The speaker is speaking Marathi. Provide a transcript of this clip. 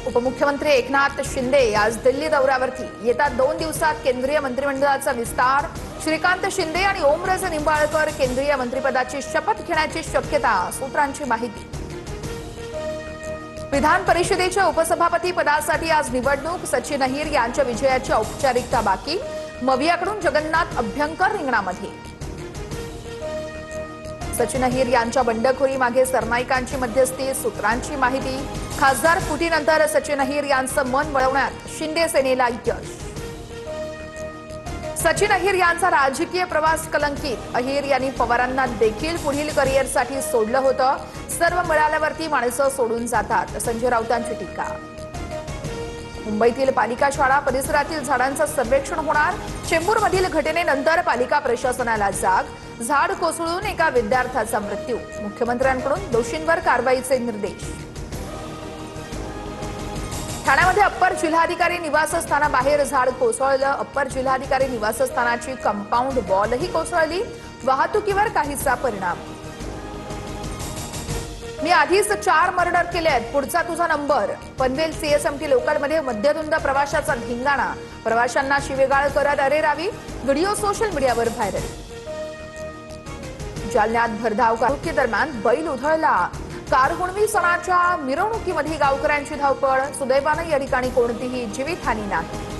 उपमुख्यमंत्री एकनाथ शिंदे आज दिल्ली दौऱ्यावरती। येत्या 2 दिवसात केंद्रीय मंत्रिमंडळाचा विस्तार। श्रीकांत शिंदे आणि ओमराजे निंबाळकर केंद्रीय मंत्रिपदाची शपथ घेण्याची शक्यता, सूत्रांची माहिती। विधान परिषदेच्या उपसभापती पदासाठी आज निवडणूक। सचिन अहिर यांच्या विजयाची औपचारिकता बाकी। मवियाकडून जगन्नाथ अभ्यंकर रिंगणामध्ये। सचिन अहिर यांच्या बंडखोरी मागे सरनाईकांची मध्यस्थी, सूत्रांची माहिती। खासदार फुटीनंतर सचिन अहिर यांचं मन वळवण्यात शिंदे सेनेला यश। सचिन अहिर यांचा राजकीय प्रवास कलंकित। अहिर यांनी पवारांना देखील पुढील करिअरसाठी सोडलं होतं। सर्व मिळाल्यावरती माणसं सोडून जातात, संजय राऊतांची टीका। मुंबईतील पालिका शाळा परिसरातील झाडांचं सर्वेक्षण होणार। चेंबूरमधील घटनेनंतर पालिका प्रशासनाला जाग। झाड कोसळून एका विद्यार्थ्याचा मृत्यू। मुख्यमंत्र्यांकडून दोषींवर कारवाईचे निर्देश। ठाण्यामध्ये अप्पर जिल्हाधिकारी निवासस्थानाबाहेर झाड कोसळलं। अप्पर जिल्हाधिकारी निवासस्थानाची कंपाऊंड वॉलही कोसळली। वाहतुकीवर काहीसा परिणाम। मी आधीच 4 मर्डर केलेत, पुढचा तुझा नंबर। पनवेल सीएसएमटी लोकलमध्ये मद्यधुंद प्रवाशाचा धिंगाणा। प्रवाशांना शिवेगाळ करत अरेरावी। व्हिडिओ सोशल मीडियावर व्हायरल। जालन्यात भरधाव कारवाईदरम्यान बैल उधळला। कारहुणवी सणाच्या मिरवणुकीमध्ये गावकऱ्यांची धावपळ। सुदैवाने या ठिकाणी कोणतीही जीवितहानी नाही।